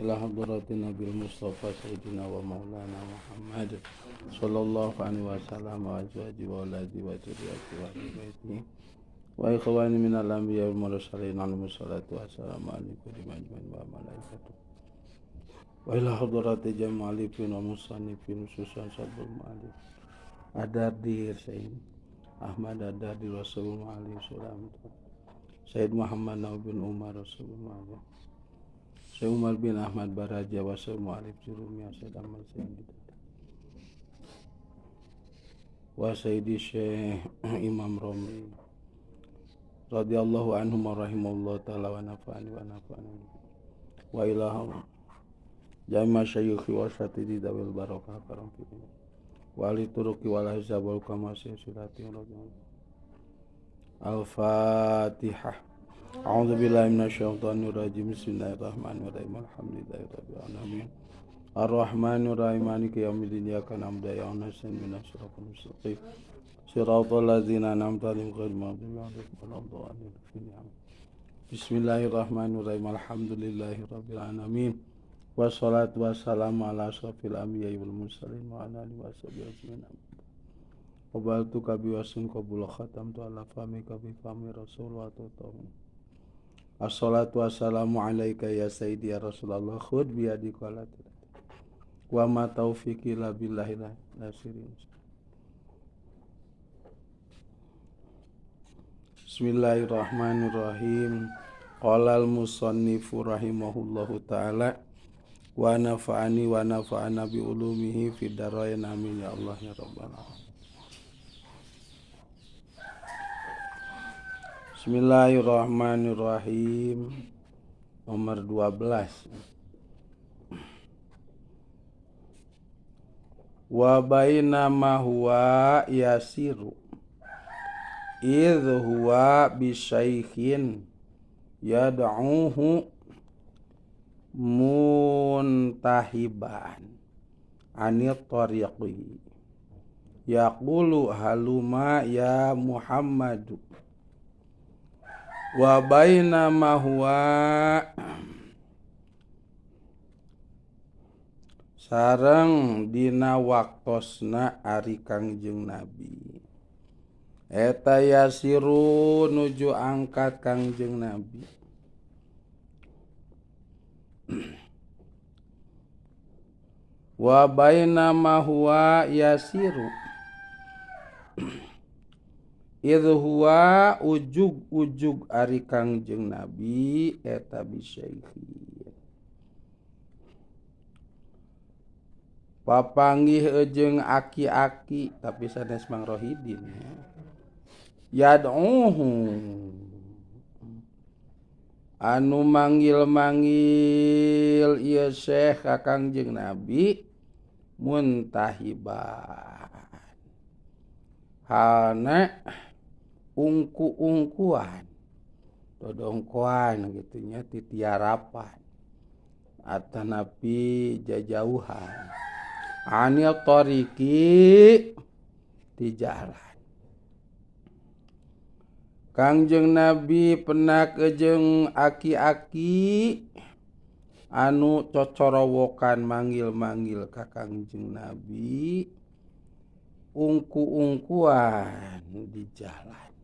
ila hadratin Nabil Mustafa Sayyidina wa Maulana Muhammad sallallahu alaihi wasallam wa azwaji wa auladi wa dzurriyyati wa ahli baiti wa ikhwani minal anbiya wal mursalin alaihi wassalatu wassalamu alaikum ajmain wa malaikatu wa ila hadrati jam'alifin wa musannifin khususan sabul ma'alif Adardir Sayyid Ahmad Adardir Rasulullah alaihi salam Sayyid Muhammad Nabi bin Umar Rasulullah Sayyid Umar bin Ahmad Baraja wa Sayyid Mu'alif Jurumiyah Sayyid Ahmad Sayyid wa Sayyidi Syekh Imam Romli radhiyallahu anhum wa rahimahullah ta'ala wa nafa'ani wa ilahu jami'a syayukhi wa syatidi dawil barakah karam fi'in wa ali turuki wa lahizab wal kamasi silati al-fatihah. A'udzu billahi minasyaitonir rajim. Bismillahirrahmanirrahim. Alhamdulillahi rabbil alamin. Ar-rahmanir rahim. Maliki yaumiddin. Iyyaka na'budu wa iyyaka nasta'in. Ihdinas siratal mustaqim. Siratal ladzina an'amta 'alaihim ghairil maghdubi 'alaihim waladdallin. Bismillahirrahmanirrahim. Alhamdulillahi rabbil alamin. Wassalatu wassalamu ala asyrafil anbiya'i wal mursalin wa ala alihi washabihi ajmain. Wabaltu kabi wasun qabul khatam tu ala fami kabi fami rasul wa tutawun. Assalatu wassalamu alaika ya sayyidi ya Rasulullah khud biyadi qalati wa ma taufiqi la billahi la nasirin. Bismillahirrahmanirrahim. Qala al-musannifu rahimahullahu ta'ala wa nafa'ani wa nafa'ana bi ulumihi fid darain amin ya Allah ya rabbal alamin. Bismillahirrahmanirrahim. Nomor 12. Wa bainama huwa yasiru idh huwa bisyaikhin yad'uhu muntahiban anit tariqi yaqulu haluma ya Muhammadu wa bainama huwa sareng dina waktosna ari Kangjeng Nabi eta yasiru nuju angkat Kangjeng Nabi wa bainama huwa yasiru idh huwa ujug ari Kangjeng Nabi eta bisyaikhi papanggih jeung aki-aki tapi sanes Mang Rohidin yad'uhu anu manggil-manggil ieu syekh ka Kangjeng Nabi muntahiban halna ungku-ungkuan dodongkoan gitunya titiarapan atanapi jajauhan anil tariqi di jalan. Kangjeng Nabi pena kejeng aki-aki anu cocorowokan manggil-manggil ka Kangjeng Nabi ungku-ungkuan di jalan.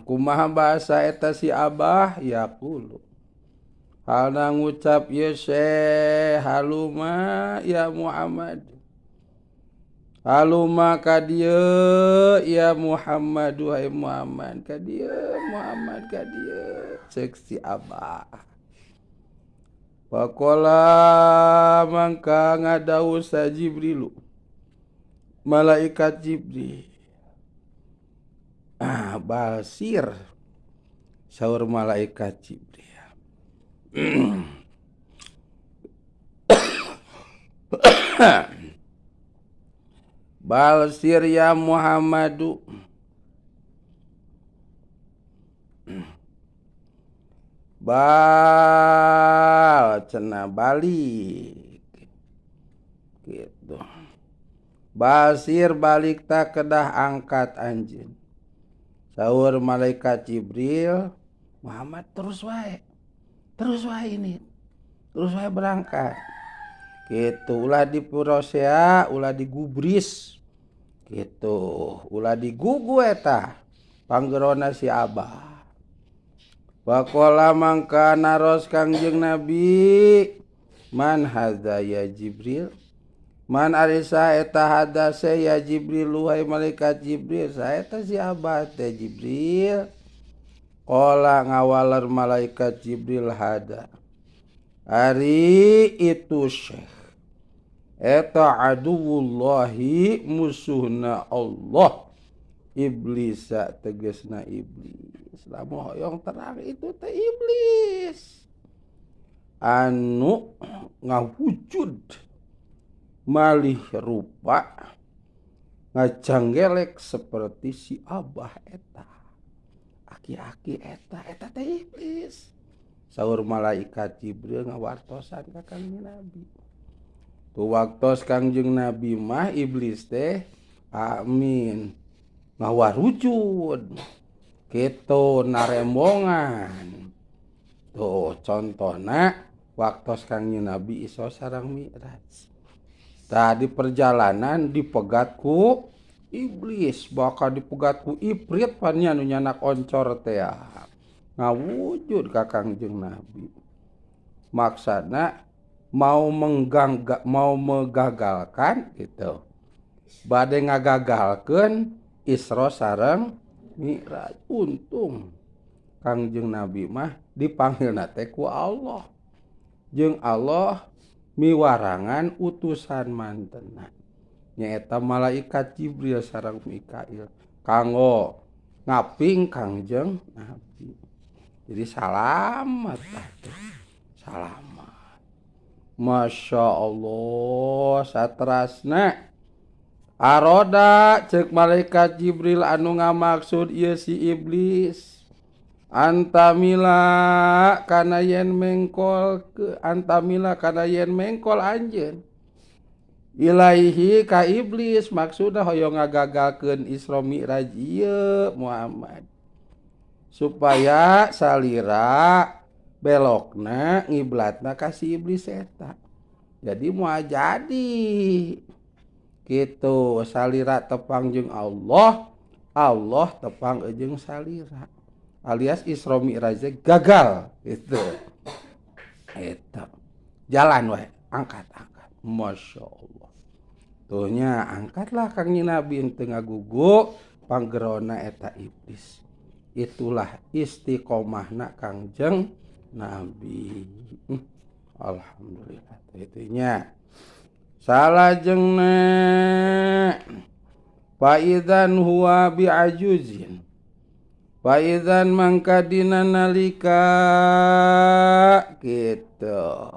Kumaha bahasa eta si Abah yaqulu halna ngucap ya Syekh haluma ya Muhammad haluma ka dieu ya Muhammad wahai Muhammad ka dieu Muhammad ka dieu ceuk si Abah faqala mangka ngadawu sa Jibrilu malaikat Jibril basir saur malaikat Jibril basir ya Muhammadu bal cenah balik gitu basir balik tak kedah angkat anjeun saur malaikat Jibril Muhammad terus wae terus wae berangkat gitu. Ulah di Purosea, ulah di Gubris gitu, ulah di Gugu eta panggerona si Abah. Wakola mangka naros Kangjeng Nabi, man hadza ya Jibril, man arisa eta hadase ya Jibril, luhai malaikat Jibril, saeta si Abah teh Jibril. Qala ngawaler malaikat Jibril hada, ari itu Syekh eta aduwullahi musuhna Allah, iblisa tegesna iblis. Lamun hoyong terang itu teh iblis anu ngawujud malih rupa ngajanggelek seperti si Abah eta. Aki-aki eta teh iblis. Saur malaikat Jibril ngawartosan ka Kangjeng Nabi. Tu waktos Kangjeng Nabi mah iblis teh amin ngawarujud kitu narembongan. Tuh contohna waktos Kangjeng Nabi Isra sareng Mi'raj. Tadi perjalanan dipegat ku iblis, bakal dipegat ku Ifrit pannya nu nyanak oncor teh ngawujud ka Kangjeng Nabi. Maksana mau megagalkan gitu. Bade ngagagalkeun Isra sareng Mi'raj. Untung Kangjeng Nabi mah dipanggilna teh ku Allah. Jeung Allah miwarangan utusan mantenna. Nyaeta malaikat Jibril sareng Mikail kanggo ngaping Kangjeng Nabi. Jadi selamat selamat. Masya Allah satrasna aroda cek malaikat Jibril anu ngamaksud ieu si iblis antamila kana yen mengkol ke antamila kana yen mengkol anjeun ilaihi ka iblis, maksudna hoyong ngagagalkeun Isra Mi'raj ieu Muhammad supaya salira belokna ngiblatna ka si iblis eta. Jadi moal jadi kitu salira tepang jeung Allah, Allah tepang jeung salira. Alias Isra Mi'raj gagal gitu. Eta. Jalan wae, angkat. Masya Allah. Tuhnya angkatlah Kangjeng Nabi teu ngagugu panggerona eta iblis. Itulah istiqomahna Kangjeng Nabi. Alhamdulillah. Itunya. Salajengna Faidzan huwa bi'ajuzin. Faidzan mangka dina nalika gitu.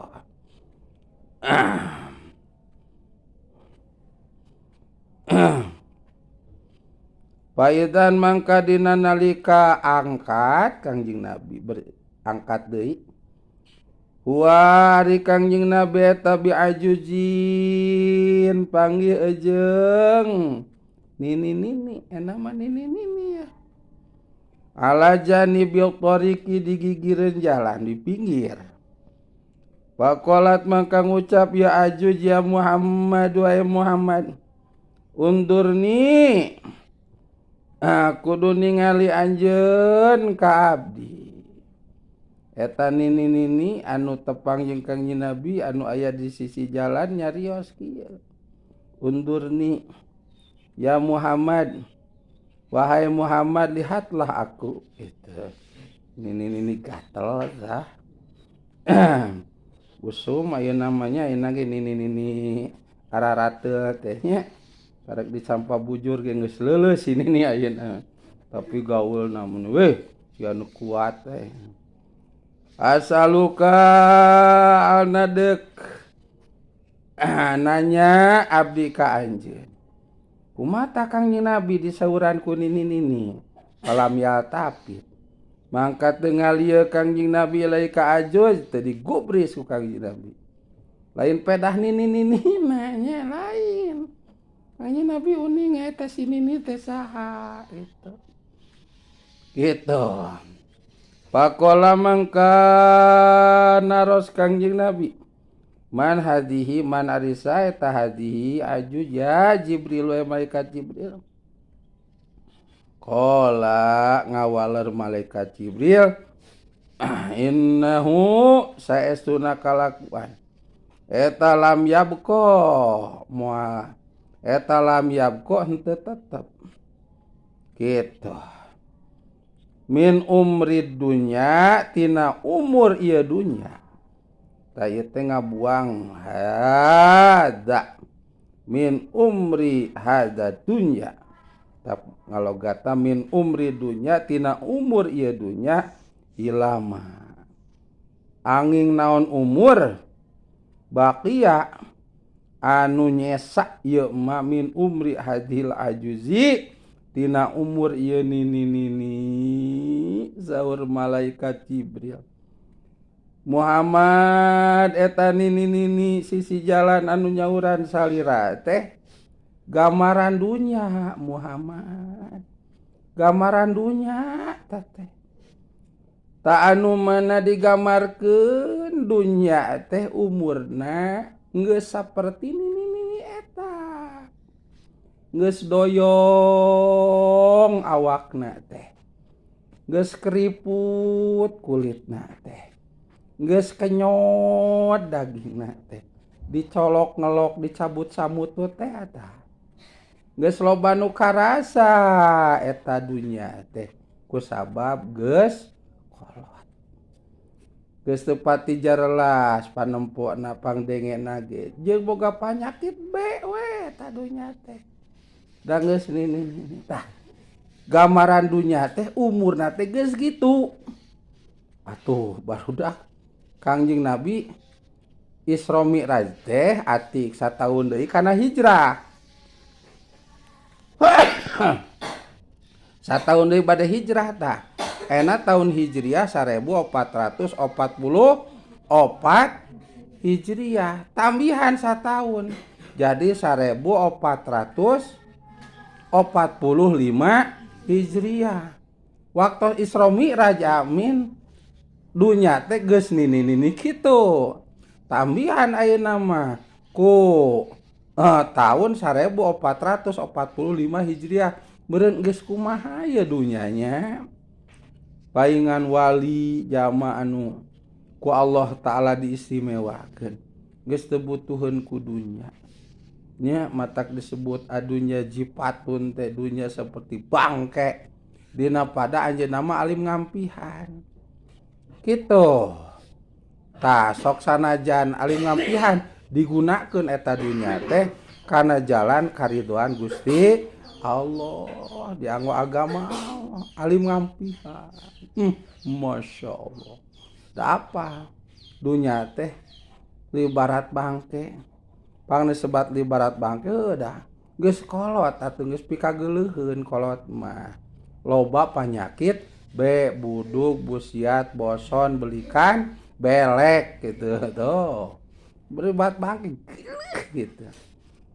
Faidzan mangka dina nalika angkat Kangjeng Nabi berangkat deui. Huwa ari Kangjeng Nabi eta bi'ajuzin panggih ejeung nini enama nini ya. Ala janibil tariqi di gigireun jalan di pinggir. Faqalat maka ngucap ya ajuj ya Muhammad wa Muhammad undurni kudu ningali anjeun ka abdi. Eta nini anu tepang jeung Kangjeng Nabi anu aya di sisi jalan nyarios kieu. Undurni ya Muhammad, wahai Muhammad lihatlah aku. Itu nini gatel dah. Usum aya namanya ina ge nini ararateul teh nya. Karek dicampah bujur ge geus leuleus ini ayeuna. Tapi gaul namun weh si anu kuat teh. Asaluka anadek nanya abdi ka anjeun. Kumata Kangjeng Nabi disauran ku nini alam ya tapit. Mangkat dengan lieu Kangjeng Nabi lai ka ajuj teu digubris ku Kangjeng Nabi. Lain pedah nini nanya lain. Kangjeng Nabi uning eta si nini teh saha itu. Gitu. Pakola mangka naros Kangjeng Nabi. Man hadihi man arisa eta hadihi aju ya Jibril wa malaikat Jibril. Qala ngawaler malaikat Jibril innahu saestuna kalakuan eta lam yabqa moal eta lam yabqa henteu tetep kitu min umri dunya tina umur ieu dunya ta ieu teh ngabuang hada min umri hada dunya tap ngalogata min umri dunya tina umur ieu dunya ilama angin naon umur baqiya anu nyesa ieu ma min umri hadil ajuzi tina umur ieu nini zaur malaikat Jibril Muhammad eta nini sisi jalan anu nyauran salira teh gambaran dunya Muhammad gambaran dunya teh ta anu mana digamarkeun dunya teh umurna geus saperti nini eta geus doyong awakna teh geus keriput kulitna teh geus kenyot dagingna teh dicolok ngelok dicabut samut teh eta geus loba nu karasa eta dunya teh kusabab geus kolot geus teu pati jarelas panempona pangdengena ge jeung boga panyakit be we eta dunya teh da geus nini tah gambaran dunya teh umurna teh geus gitu atuh barudak Kangjeng Nabi Isra Mi'raj teh atik sataun deui kana hijrah. Sataun deui bade hijrah tah. Ena tahun Hijriah 1444 Hijriah. Tambihan sataun. Jadi 1445 Hijriah. Waktu Isra Mi'raj amin dunya teh geus nini kitu. Tambihan ayeuna mah ku tahun 1445 Hijriah meureun geus kumaha ya dunyanya. Paingan wali jama anu ku Allah Ta'ala diistimewakeun geus teu butuheun ku dunya. Nya matak disebut adunya jipatun teh dunya seperti bangke dina pada anjeunna mah alim ngampihan. Kitu tah sok sanajan alim ngampihan digunakeun eta dunya teh kana jalan karidoan Gusti Allah dianggo agama alim ngampihan. Masya Allah da apa dunya teh libarat bangke pang disebat libarat bangke dah geus kolot atuh geus pikageuleuheun kolot mah loba panyakit be buduk busiat boson belikan belek gitu tuh beribat bangke gitu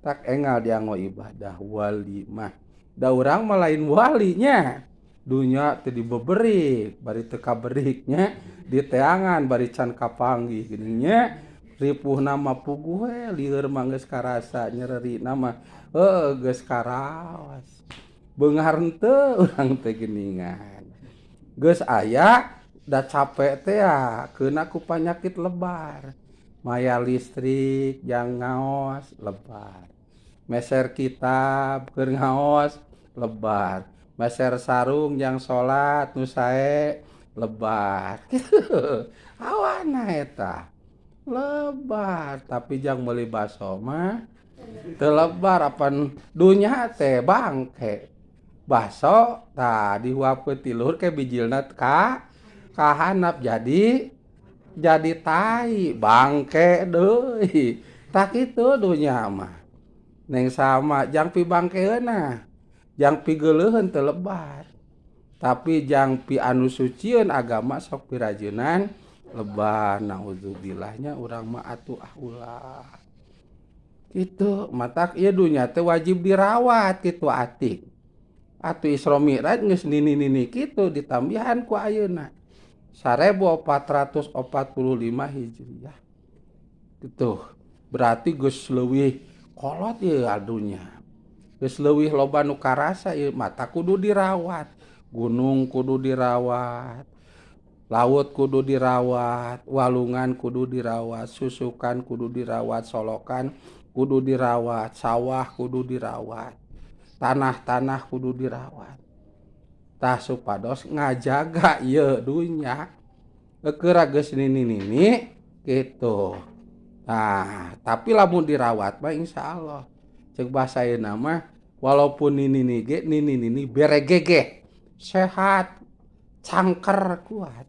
tak engal dianggo ibadah wali mah da urang mah lain walinya dunya teu dibeberik bari teu kaberiknya diteangan bari can kapanggih gini nya ripuh nama puguh we lieur mah geus karasa nyeri nama geus karaos beunghar henteu urang teh geuningan geus aya da capek teh ya keuna ku panyakit lebar maya listrik jang ngaos lebar meser kitab keur ngaos lebar meser sarung jang salat nu sae lebar awana eta lebar tapi jang meuli baso mah teu lebar apan dunya teh bangke baso tah dihuapkeun ti luhur ke bijilna ka handap jadi tai bangke deui tak kitu dunya mah neng sama jang pi bangkeuna jang pi geuleuheun teu lebar tapi jang pi anu sucieun agama sok pirajeunan lebar nauzubillahnya urang mah atuh ulah kitu matak ieu dunya teh wajib dirawat kitu atik atuh Isra Mi'raj geus nini kitu ditambihan ku ayeuna 1445 Hijriah gitu. Berarti geus leuwih kolot ieu adunya. Geus leuwih loba nu karasa ieu mata kudu dirawat. Gunung kudu dirawat, laut kudu dirawat, walungan kudu dirawat, susukan kudu dirawat, solokan kudu dirawat, sawah kudu dirawat, tanah-tanah kudu dirawat. Tah supados ngajaga ieu dunya. Keura geus nini gitu. Nah, tapi lamun dirawat mah insyaallah. Ceuk basa ayeuna mah walaupun nini beregege, sehat, cangker kuat.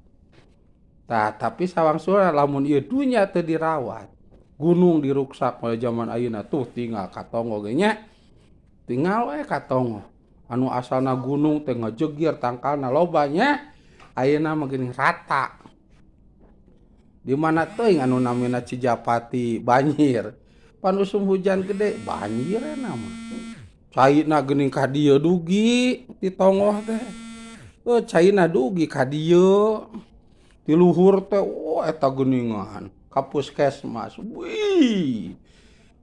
Tah, tapi sawangsuna lamun ieu dunya teu dirawat, gunung diruksak pada zaman ayeuna tuh tinggal katongo ge nya. Tinggal we katongo. Anu asalna gunung teh ngajegir tangkalna loba nya, ayeuna mah geuning rata. Di mana teuing anu namina Cijapati banjir. Pan usum hujan gede banjir eta mah. Caina geuning ka dieu dugi di tongoh teh. Caina dugi ka dieu. Di luhur teh eta geuningan ka puskesmas. Wih.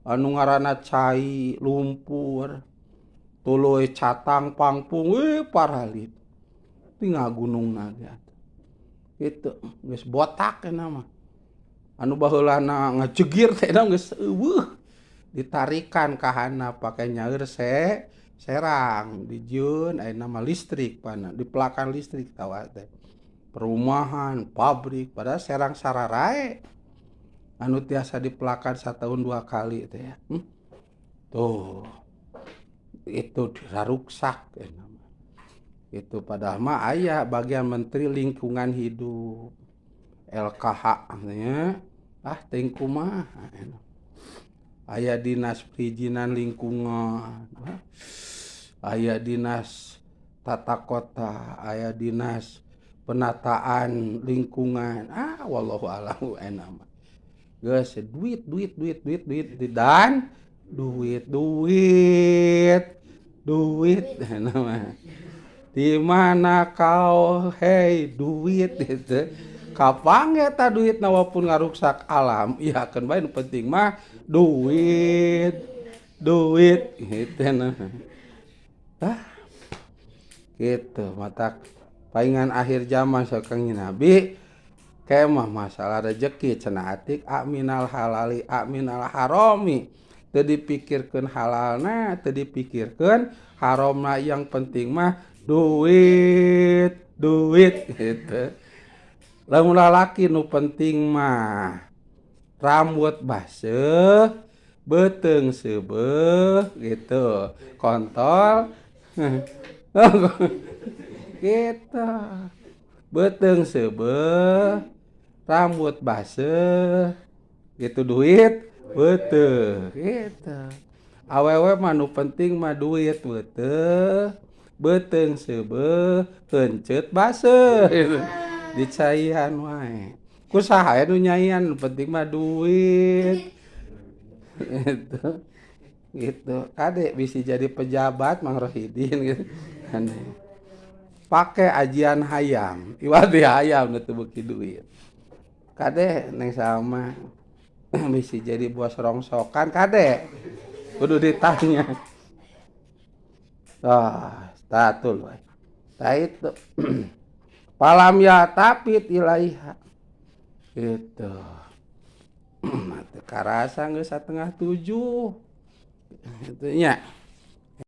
Anu ngaranna cai lumpur. Tuluy catang pangpung paralit. Tinggal gunungna ge. Gitu, geus botak cenah mah. Anu baheulana ngajegir teh geus eueuh. Ditarikan ka handap pake nyaeur serang dijieun ayeuna mah listrik pana, dipelakan listrik tawa teh. Perumahan, pabrik, padahal serang sararae. Anu tiasa dipelakan satahun 2 kali teh ya. Tuh. Itu diraruksak cenah. Itu padahal mah aya bagian Menteri Lingkungan Hidup LKH nya teuing kumaha aya dinas perizinan lingkungan, aya dinas tata kota, aya dinas penataan lingkungan, wallahu a'lam enak mah geus duit dan duit enak mah. Di mana kau hei duit itu kapan eta duit walaupun ngaruksak alam ya kan bae nu penting mah duit gitu nah. Gitu mata paingan akhir zaman saking Nabi kemah masalah rezeki cenah atik aminal halali aminal harami teu dipikirkeun halalna teu dipikirkeun haramna yang penting mah duit gitu. Lamun lalaki nu penting mah rambut baseuh, beuteung seubeuh gitu. Kontol gitu. Beuteung seubeuh, rambut baseuh, gitu duit beuteung gitu. Awewe mah nu penting mah duit beuteung. Beuteung seubeuh heuncet baseuh dicaian wae kusaha nu nyaian penting mah duit gitu kade bisa jadi pejabat Mang Rohidin gitu pake ajian hayam iwadi hayam nu teu beuki duit kade neng sama bisa jadi bos rongsokan kade kudu ditanya tatul wae. Tah itu. Palam ya tapit ilaiha. Gitu. Mate karasa geus 6:30. Itu nya.